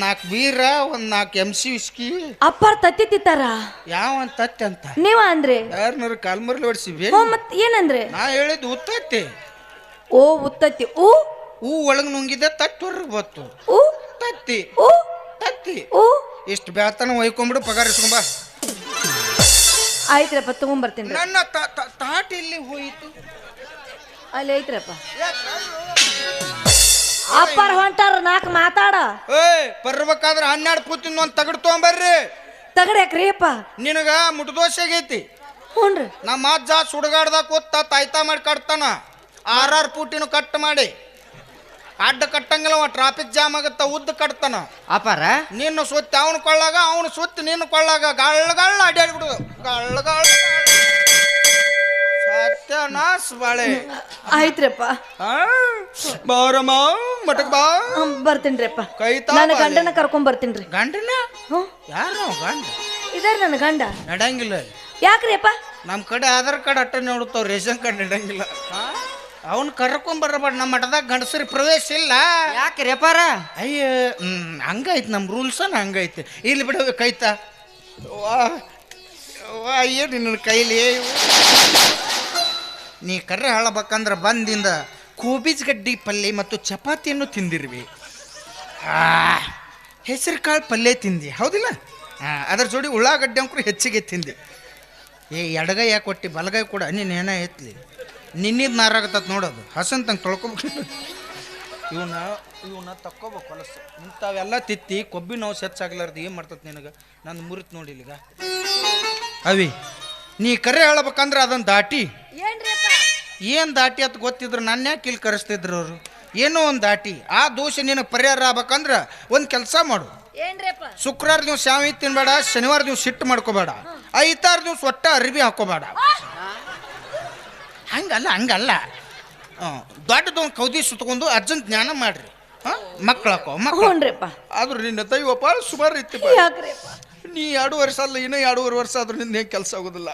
4 ಬೀರ, 4 MC ವಿಸ್ಕಿ. ಅಪ್ಪಾರ ತತ್ತಿ ತಿತ್ತಾರ. ಯಾವ ತತ್ತಿ ಅಂತ ನೀವ ಅಂದ್ರೆ ಯಾರನ್ನಾರು ಕಾಲ್ ಮರ್ಲಿ ಹೊಡ್ಸಿವಿ. ಮತ್ ಏನಂದ್ರೆ? ನಾ ಹೇಳಿದ್ದು ಉತ್ತತ್ತಿ. ಓ ಉತ್ತತ್ತಿ. ಹೂ ಒಳಗ್ ನುಂಗಿದ ತತ್ತಿ ಹೊರಗೆ ಬತ್ತು. ತತ್ತಿ ತತ್ತಿ ಇಷ್ಟು ಬ್ಯಾತನ ಒಯ್ಕೊಂಬಿಡು, ಪಗಾರ ಇಸ್ಕೊಂಬ. ಆಯ್ತ್ರಪ್ಪ, ತಗೊಂಬರ್ತೀನಿ. ನನ್ನ ತಾಟ ಇಲ್ಲಿ ಹೋಯಿತು. ಅಲ್ಲಿ ಐತ್ರಪ್ಪ. ಅಪ್ಪಾರ ಹೊಂಟಾರ, 4 ಮಾತಾಡ. ಬರ್ಬೇಕಾದ್ರೆ 12 ಪೂತಿನ ಒಂದು ತಗಡ್ ತೊಗೊಂಬರ್ರಿ. ತಗಡ್ಯಾಕ್ರಿ ಅಪ್ಪ? ನಿನಗ ಮುಟ್ದೋಷ ಆಗೈತಿ. ಹುನ್ರಿ, ನಮ್ಮ ಅಜ್ಜ ಸುಡಗಾಡ್ದಾಗ ಕೂತ ತಾಯ್ತಾ ಮಾಡಿ ಕಟ್ತಾನ. 6 ಪೂಟಿನ ಕಟ್ ಮಾಡಿ ಅಡ್ಡ ಕಟ್ಟಂಗಿಲ್ಲ, ಟ್ರಾಫಿಕ್ ಜಾಮ್ ಆಗತ್ತ, ಉದ್ದ ಕಟ್ತಾನ. ಅಪಾರ ನಿನ್ನ ಸುತ್ತಿ ಅವನು ಕೊಳ್ಳಾಗ, ಅವನು ಸುತ್ತಿ ನಿನ್ನ ಕೊಳ್ಳಾಗ ಗಳ್ಳ ಅಡ್ಡಾಡ್ಬಿಡುದು. ಗಳ್ಳ ಸತ್ಯನಾಸ್ ಬಾಳೆ. ಆಯ್ತ್ರಪ್ಪ, ಬಾರಮ್ಮ ಮಟಕ್ ಬಾ. ಬರ್ತೀನ್ರಿಪ್ಪ. ಕೈತಾ ನನ್ನ ಗಂಡನ ಕರ್ಕೊಂಡ್ ಬರ್ತೀನ್ರಿ. ಗಂಡನ ಯಾರು ಗಂಡ ಇದಾರ ನನ್ನ ಗಂಡ. ನಡಂಗಿಲ್ಲ. ಯಾಕ್ರಿ ಅಪ್ಪ? ನಮ್ಮ ಕಡೆ ಆಧಾರ್ ಕಾರ್ಡ್ ಅಟ್ಟ ನೋಡುತ್ತಾವ, ರೇಷನ್ ಕಾರ್ಡ್ ನಡಂಗಿಲ್ಲ. ಅವನ್ ಕರ್ಕೊಂಡ್ ಬರಬೇಡ. ನಮ್ಮ ಮಠದಾಗ ಗಂಡಸರಿ ಪ್ರವೇಶ ಇಲ್ಲ. ಯಾಕ್ರಿ ಅಪಾರ? ಅಯ್ಯ ಹಂಗೈತಿ ನಮ್ಮ ರೂಲ್ಸನ ಹಂಗೈತಿ. ಇಲ್ಲಿ ಬಿಡ ಕೈತಾ. ವಾ ಏನು ನಿನ್ನ ಕೈಲಿ. ನೀ ಕರ್ರೆ ಹೇಳಬೇಕಂದ್ರೆ ಬಂದಿಂದ ಕೋಬೀಜ್ ಗಡ್ಡಿ ಪಲ್ಯ ಮತ್ತು ಚಪಾತಿಯನ್ನು ತಿಂದಿರ್ವಿ. ಹೆಸರು ಕಾಳು ಪಲ್ಯ ತಿಂದಿ ಹೌದಿಲ್ಲ? ಅದ್ರ ಜೋಡಿ ಉಳ್ಳಾಗಡ್ಡೆ ಅಂಕರು ಹೆಚ್ಚಿಗೆ ತಿಂದಿ. ಎಡಗೈ ಯಾಕೆ ಕೊಟ್ಟು ಬಲಗೈ ಕೂಡ ನೀನು ಏನ ಎತ್ತಲಿ. ನಿನ್ನಿದ್ ನಾರಾಗತ್ತದ ನೋಡೋದು. ಹಸಂತಂಗೆ ತೊಳ್ಕೊಬೇಕು. ಇವನ್ನ ತಕ್ಕೋಬೇಕು ಹೊಲಸು. ಇಂಥವೆಲ್ಲ ತಿತ್ತಿ ಕೊಬ್ಬಿ ನೋವು ಹೆಚ್ಚಾಗ್ಲಾರ್ದು ಏನು ಮಾಡ್ತದೆ ನಿನಗೆ. ನಾನು ಮುರಿತು ನೋಡಿಲ್ಲ ಈಗ. ಅವಿ ನೀ ಕರೆ ಹೇಳ್ಬೇಕಂದ್ರೆ ಅದನ್ನು ದಾಟಿ. ಏನು ದಾಟಿ ಅಂತ ಗೊತ್ತಿದ್ರು ನನ್ನ ಯಾಕೆ ಇಲ್ಲಿ ಕರೆಸ್ತಿದ್ರು ಅವರು. ಏನೋ ಒಂದು ದಾಟಿ. ಆ ದೋಷ ನಿನಗೆ ಪರಿಹಾರ ಆಗ್ಬೇಕಂದ್ರೆ ಒಂದು ಕೆಲಸ ಮಾಡು. ಶುಕ್ರವಾರ ದಿವಸ ಶಾವಿ ತಿನ್ಬೇಡ, ಶನಿವಾರ ದಿವಸ ಸಿಟ್ಟು ಮಾಡ್ಕೋಬೇಡ, 5 ದಿವಸ ಒಟ್ಟ ಅರಿವಿ ಹಾಕೋಬೇಡ. ಹಂಗಲ್ಲ ದೊಡ್ಡದೊಂದು ಕೌದಿ ಸುತ್ಕೊಂಡು ಅಜ್ಜನ್ ಜ್ಞಾನ ಮಾಡ್ರಿ. ಮಕ್ಕಳಾಕೋ ಮಕ್ಕಳು. ಆದ್ರೂ ನಿನ್ನ ದೈವಪ್ಪ ಸುಮಾರು ಇತ್ತು. ನೀ 2 ವರ್ಷ ಅಲ್ಲ, ಇನ್ನೂ 2.5 ವರ್ಷ ಆದ್ರೂ ನಿನ್ನ ಏನು ಕೆಲಸ ಆಗೋದಿಲ್ಲ.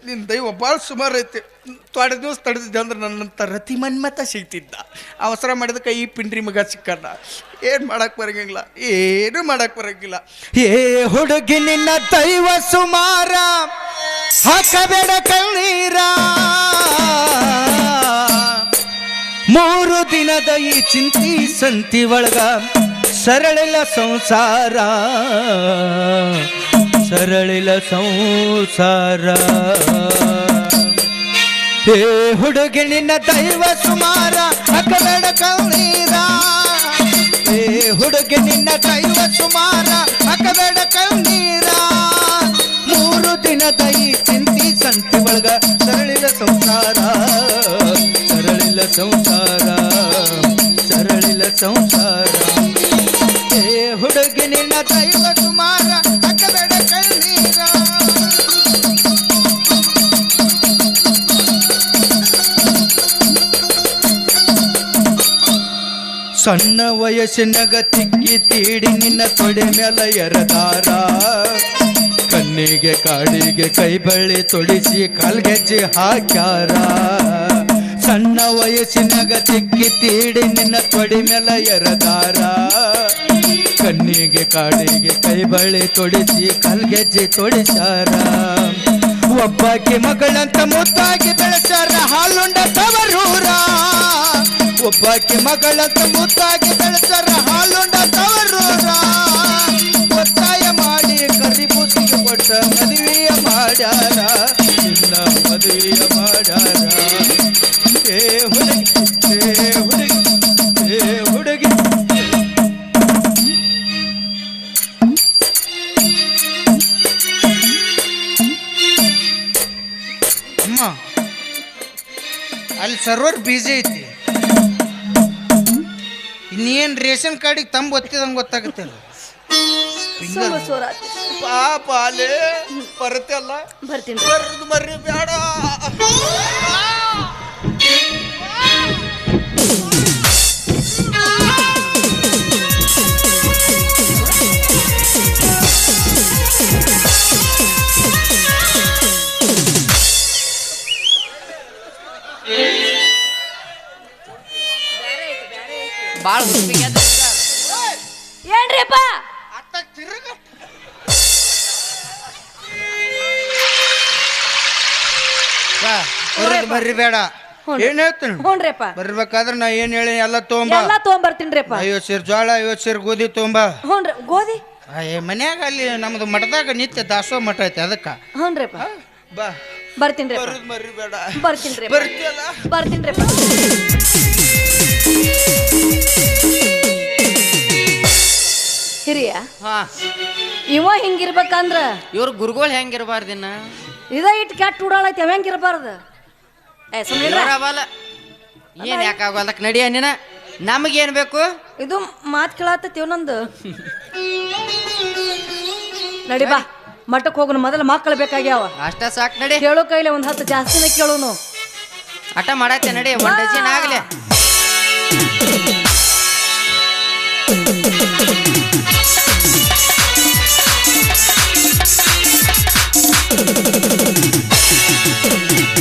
ನಿನ್ನ ದೈವ ಭಾಳ ಸುಮಾರು ಐತಿ. ತೊಡೆ ದಿವಸ ತಡೆದಿದ್ದೆ ಅಂದ್ರೆ ನನ್ನಂತ ರತಿ ಮನ್ಮತ ಸಿಗ್ತಿದ್ದ. ಅವಸರ ಮಾಡಿದಕ್ಕೆ ಈ ಪಿಂಡ್ರಿ ಮಗ ಸಿಕ್ಕಣ್ಣ. ಏನು ಮಾಡಕ್ಕೆ ಬರಂಗಿಲ್ಲ, ಏನು ಮಾಡಕ್ಕೆ ಬರಂಗಿಲ್ಲ. ಹುಡುಗಿ ನಿನ್ನ ದೈವ ಸುಮಾರ ಹಾಕಬೇಡ ಕಣ್ಣೀರ. 3 ದಿನದ ಈ ಚಿಂತಿ ಸಂತಿ ಒಳಗ ಸರಳಿಲ್ಲ ಸಂಸಾರ, ಸರಳಿಲ್ಲ ಸಂಸಾರ. ಹುಡುಗಿ ನಿನ್ನ ದೈವ ಸುಮಾರ ಹಾಕಬೇಡ ಕಣ್ಣೀರ. ಹುಡುಗಿ ನಿನ್ನ ದೈವ ಸುಮಾರ ಹಾಕಬೇಡ ಕಣ್ಣೀರ. 3 ದಿನದ ಈ ಚಿಂತಿ ಸಂತಿ ಒಳಗ ಸರಳಿಲ್ಲ ಸಂಸಾರ, ಸರಳಿಲ್ಲ ಸಂಸಾರ, ಸರಳಿಲ್ಲ ಸಂಸಾರ. ಹುಡುಗಿ ನಿನ್ನ ದೈವ ಸುಮಾರ ಹಾಕಬೇಡ ಕಣ್ಣೀರ. ಸಣ್ಣ ವಯಸ್ಸಿನಾಗ ತಿಕ್ಕಿ ತೀಡಿ ನಿನ್ನ ತೊಡೆ ಮೇಲೆ ಎರದಾರ. ಕಣ್ಣಿಗೆ ಕಾಡಿಗೆ ಕೈ ಬಳ್ಳಿ ತೊಡಿಸಿ ಕಾಲ್ಗೆಜ್ಜೆ ಹಾಕ್ಯಾರ. ಸಣ್ಣ ವಯಸ್ಸಿನಾಗ ತಿಕ್ಕಿ ತೀಡಿ ನಿನ್ನ ತೊಡಿ ಮೇಲೆ ಎರದಾರ ಕಣ್ಣಿಗೆ ಕಾಡಿಗೆ ಕೈ ಬಳೆ ತೊಡಿಸಿ ಕಲ್ಗೆಜ್ಜೆ ತೊಡಿಸಾರ ಒಬ್ಬಾಕಿ ಮಗಳಂತ ಮುದ್ದಾಗಿ ಬೆಳೆಸಾರ ಹಾಲುಂಡ ತವರೂರ ಒಬ್ಬಾಕಿ ಮಗಳಂತ ಮುದ್ದಾಗಿ ಬೆಳೆಸಾರ ಹಾಲುಂಡ ತವರೂರ ಒತ್ತಾಯ ಮಾಡಿ ಕರಿಬೂಸಿಗೆ ಕೊಟ್ಟ ಮದುವೆಯ ಮಾಡ್ಯಾರ ನಿನ್ನ ಮದುವೆಯ ಮಾಡ್ಯಾರ ಏ ಹುಡುಗಿ ಏ ಹುಡುಗಿ ಏ ಹುಡುಗಿ ಅಮ್ಮ ಅಲ್ಲಿ ಸರ್ವರ್ ಬಿಜಿ ಐತಿ ಇನ್ನೇನು ರೇಷನ್ ಕಾರ್ಡಿಗೆ ತಂಬ ಒತ್ತಿದಂಗೆ ಗೊತ್ತಾಗುತ್ತಿಲ್ಲ ಪಾಪ ಅಲ್ಲೇ ಬರುತ್ತಲ್ಲ ಬರ್ತೀನಿ ಬರ್ದು ಬರ್ರಿ ಬೇಡ ಬಾಳ ಏನ್ರಿಪ್ಪ ಅತ್ತ ತಿರುಗ ಬರ್ರಿ ಬೇಡ ಏನ್ ಹೇಳ್ತೀನಿ ಹ್ಞೂನ್ರಿಪ್ಪ ಬರ್ಬೇಕಾದ್ರೆ ನಾ ಏನ್ ಹೇಳಿ ಎಲ್ಲ ತೊಗೊಂಬ ಎಲ್ಲ ತೊಗೊಂಬರ್ತೀನ್ರಿಪ್ಪ 50 ಸೇರ್ ಜೋಳ 50 ಸೇರ್ ಗೋಧಿ ತೊಗೊಂಬ ಹ್ಞೂನ್ರಿ ಗೋಧಿ ಮನ್ಯಾಗ ಅಲ್ಲಿ ನಮ್ದು ಮಠದಾಗ ನಿತ್ಯ ದಾಸೋ ಮಠ ಐತೆ ಅದಕ್ಕ ಹ್ಞೂನ್ರಿಪ್ಪ ಬಾ ಬರ್ತೀನ್ರಿಪ್ಪ ಬರುದ್ ಬರ್ರಿ ಬೇಡ ಬರ್ತೀನ್ರಿಪ್ಪ ಬರ್ತಿಯಲ್ಲ ಬರ್ತೀನ್ರಿಪ್ಪ ಹಿರಿಯ ಹಾ ಇವ ಹಿಂಗಿರ್ಬೇಕಂದ್ರ ಇವ್ರ ಗುರುಗಳು ಹೆಂಗಿರ್ಬಾರ್ದಿನ್ನ ಇದ ಇಟ್ಟು ಕೆಟ್ಟ ಉಡಾಳೈತಿ ಅವ ಹೆಂಗಿರ್ಬಾರ್ದು ಏ ಸುಮ್ಮನೆ ಏನ್ ಯಾಕಾಗಲ್ದಕ್ ನಡಿಯ ನೀನ ನಮಗೇನ್ ಬೇಕು ಇದು ಮಾತು ಕೇಳತ್ತೈತಿ ನಂದು ನಡಿ ಬಾ ಮಠಕ್ಕೆ ಹೋಗೋಣ ಮೊದಲು ಮಕ್ಕಳು ಬೇಕಾಗ್ಯಾವ ಅಷ್ಟ ಸಾಕ್ ನಡಿ ಕೇಳೋ ಕೈಲೆ ಒಂದು 10 ಜಾಸ್ತಿನೇ ಕೇಳೋನು ಆಟ ಮಾಡತ್ತೆ ನಡಿ 1 ಡಜನ್ ಆಗ್ಲಿ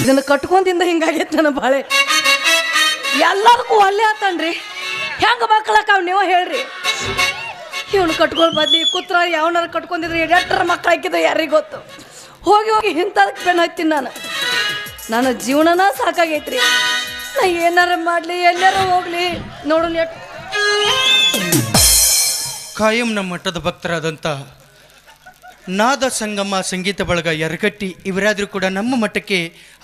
ಇದನ್ನ ಕಟ್ಕೊಂದಿಂದ ಹಿಂಗಾಗೈತೆ ನನ್ನ ಬಾಳೆ ಎಲ್ಲದಕ್ಕೂ ಒಲ್ಲೆ ಆತನ್ರಿ ಹೆಂಗ ಮಕ್ಕಳಕ್ಕಾವ್ ನೀವು ಹೇಳ್ರಿ ಇವನು ಕಟ್ಕೊಳ್ ಬದ್ಲಿ ಕೂತ್ರ ಯಾವನಾರ ಕಟ್ಕೊಂಡಿದ್ರೆ ಎಷ್ಟರ ಮಕ್ಕಳು ಹಾಕಿದ ಯಾರಿಗೆ ಗೊತ್ತು ಹೋಗಿ ಹೋಗಿ ಇಂಥದಕ್ಕೆ ಬೆನ್ನು ಹತ್ತೀನಿ ನಾನು ನನ್ನ ಜೀವನನ ಸಾಕಾಗೈತ್ರಿ ನಾ ಏನಾರ ಮಾಡಲಿ ಎಲ್ಲಾರ ಹೋಗ್ಲಿ ನೋಡು ಕಾಯಂ ನಮ್ಮ ಮಠದ ಭಕ್ತರಾದಂಥ ನಾದ ಸಂಗಮ ಸಂಗೀತ ಬಳಗ ಯರಗಟ್ಟಿ ಇವರಾದರೂ ಕೂಡ ನಮ್ಮ ಮಠಕ್ಕೆ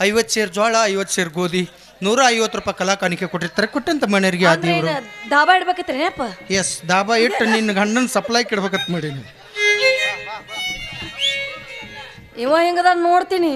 50 ಸೇರ್ ಜೋಳ 50 ಸೇರ್ ಗೋಧಿ 150 ರೂಪಾಯಿ ಕಲಾ ಕಾಣಿಕೆ ಕೊಟ್ಟಿರ್ತಾರೆ ಕೊಟ್ಟಂತ ಮನೆಯವರಿಗೆ ಆದಿವರು ದಾಬಾ ಇಡ್ಬೇಕೈತ್ರಿ ಅಪ್ಪ ಎಸ್ ದಾಬಾ ಇಟ್ಟು ನಿನ್ನ ಗಂಡನ ಸಪ್ಲೈ ಇಡ್ಬೇಕಂತ ಮಾಡೀನಿ ಇವ ಹೆಂಗದ ನೋಡ್ತೀನಿ